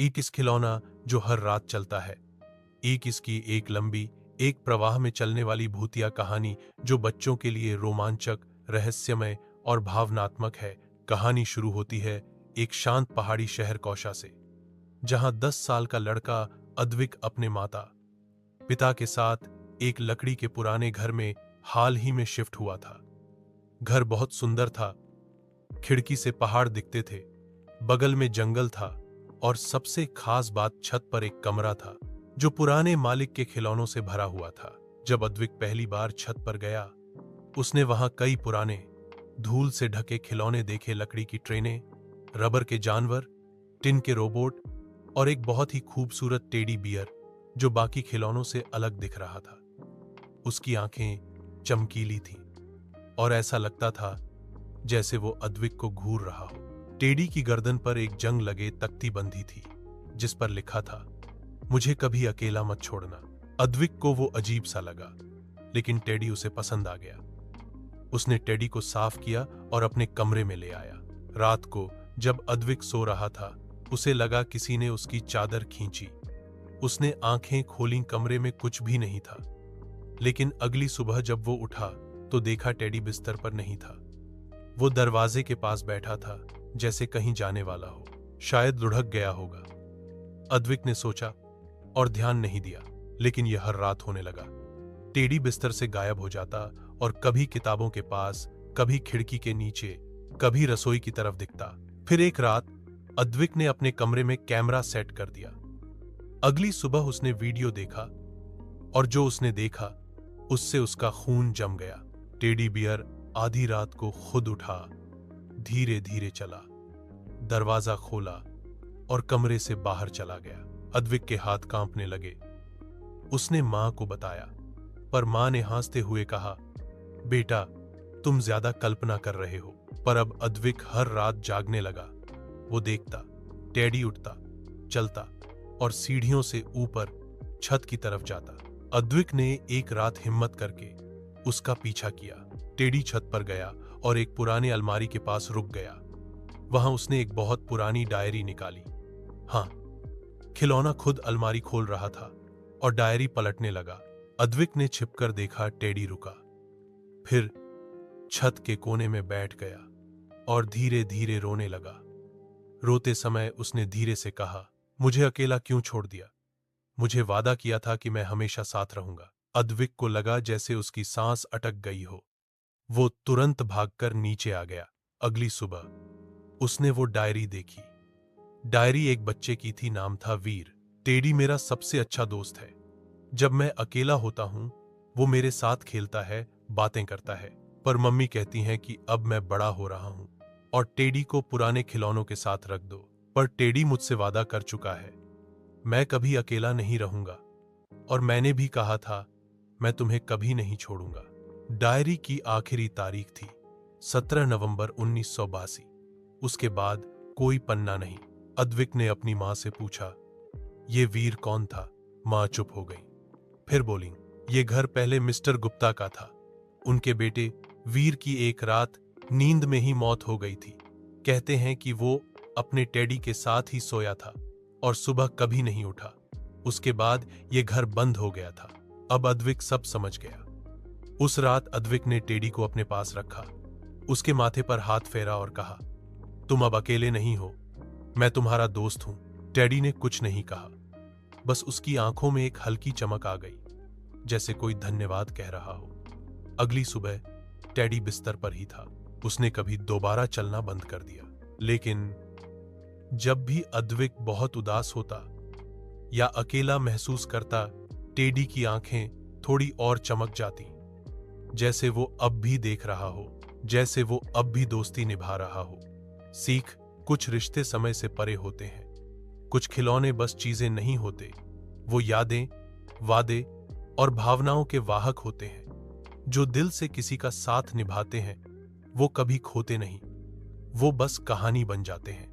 एक इस खिलौना जो हर रात चलता है। एक इसकी एक लंबी, एक प्रवाह में चलने वाली भूतिया कहानी जो बच्चों के लिए रोमांचक, रहस्यमय और भावनात्मक है। कहानी शुरू होती है एक शांत पहाड़ी शहर कौशा से, जहां 10 साल का लड़का अद्विक अपने माता पिता के साथ एक लकड़ी के पुराने घर में हाल ही में शिफ्ट हुआ था। घर बहुत सुंदर था, खिड़की से पहाड़ दिखते थे, बगल में जंगल था और सबसे खास बात, छत पर एक कमरा था जो पुराने मालिक के खिलौनों से भरा हुआ था। जब अद्विक पहली बार छत पर गया, उसने वहां कई पुराने, धूल से ढके खिलौने देखे। लकड़ी की ट्रेनें, रबर के जानवर, टिन के रोबोट और एक बहुत ही खूबसूरत टेडी बियर जो बाकी खिलौनों से अलग दिख रहा था। उसकी आंखें चमकीली थीं और ऐसा लगता था जैसे वो अद्विक को घूर रहा हो। टेडी की गर्दन पर एक जंग लगे तख्ती बंधी थी जिस पर लिखा था, मुझे कभी अकेला मत छोड़ना। अद्विक को वो अजीब सा लगा, लेकिन टेडी उसे पसंद आ गया। उसने टेडी को साफ किया और अपने कमरे में ले आया। रात को जब अद्विक सो रहा था, उसे लगा किसी ने उसकी चादर खींची। उसने आंखें खोलीं, कमरे में कुछ भी नहीं था। लेकिन अगली सुबह जब वो उठा तो देखा टेडी बिस्तर पर नहीं था। वो दरवाजे के पास बैठा था, जैसे कहीं जाने वाला हो, शायद लुढ़क गया होगा। अद्विक ने सोचा और ध्यान नहीं दिया, लेकिन यह हर रात होने लगा। टेडी बिस्तर से गायब हो जाता और कभी किताबों के पास, कभी खिड़की के नीचे, कभी रसोई की तरफ दिखता। फिर एक रात अद्विक ने अपने कमरे में कैमरा सेट कर दिया। अगली सुबह उसने वीडियो देखा और जो उसने देखा उससे उसका खून जम गया। टेडी बियर आधी रात को खुद उठा, धीरे धीरे चला, दरवाजा खोला और कमरे से बाहर चला गया। अद्विक के हाथ कांपने लगे। उसने मां को बताया, पर मां ने हंसते हुए कहा, बेटा तुम ज्यादा कल्पना कर रहे हो। पर अब अद्विक हर रात जागने लगा। वो देखता, टेडी उठता, चलता और सीढ़ियों से ऊपर छत की तरफ जाता। अद्विक ने एक रात हिम्मत करके उसका पीछा किया। टेडी छत पर गया और एक पुराने अलमारी के पास रुक गया। वहां उसने एक बहुत पुरानी डायरी निकाली। हाँ, खिलौना खुद अलमारी खोल रहा था और डायरी पलटने लगा। अद्विक ने छिपकर देखा, टेडी रुका, फिर छत के कोने में बैठ गया और धीरे धीरे रोने लगा। रोते समय उसने धीरे से कहा, मुझे अकेला क्यों छोड़ दिया? मुझे वादा किया था कि मैं हमेशा साथ रहूंगा। अद्विक को लगा जैसे उसकी सांस अटक गई हो। वो तुरंत भागकर नीचे आ गया। अगली सुबह उसने वो डायरी देखी। डायरी एक बच्चे की थी, नाम था वीर। टेडी मेरा सबसे अच्छा दोस्त है। जब मैं अकेला होता हूं, वो मेरे साथ खेलता है, बातें करता है। पर मम्मी कहती हैं कि अब मैं बड़ा हो रहा हूं और टेडी को पुराने खिलौनों के साथ रख दो। पर टेडी मुझसे वादा कर चुका है, मैं कभी अकेला नहीं रहूंगा, और मैंने भी कहा था मैं तुम्हें कभी नहीं छोड़ूंगा। डायरी की आखिरी तारीख थी 17 नवंबर 1982। उसके बाद कोई पन्ना नहीं। अद्विक ने अपनी मां से पूछा, ये वीर कौन था? मां चुप हो गई, फिर बोली, ये घर पहले मिस्टर गुप्ता का था। उनके बेटे वीर की एक रात नींद में ही मौत हो गई थी। कहते हैं कि वो अपने टेडी के साथ ही सोया था और सुबह कभी नहीं उठा। उसके बाद ये घर बंद हो गया था। अब अद्विक सब समझ गया। उस रात अद्विक ने टेडी को अपने पास रखा, उसके माथे पर हाथ फेरा और कहा, तुम अब अकेले नहीं हो, मैं तुम्हारा दोस्त हूं। टेडी ने कुछ नहीं कहा, बस उसकी आंखों में एक हल्की चमक आ गई, जैसे कोई धन्यवाद कह रहा हो। अगली सुबह टेडी बिस्तर पर ही था। उसने कभी दोबारा चलना बंद कर दिया। लेकिन जब भी अद्विक बहुत उदास होता या अकेला महसूस करता, टेडी की आंखें थोड़ी और चमक जाती, जैसे वो अब भी देख रहा हो, जैसे वो अब भी दोस्ती निभा रहा हो। सीख, कुछ रिश्ते समय से परे होते हैं। कुछ खिलौने बस चीजें नहीं होते, वो यादें, वादे और भावनाओं के वाहक होते हैं। जो दिल से किसी का साथ निभाते हैं, वो कभी खोते नहीं, वो बस कहानी बन जाते हैं।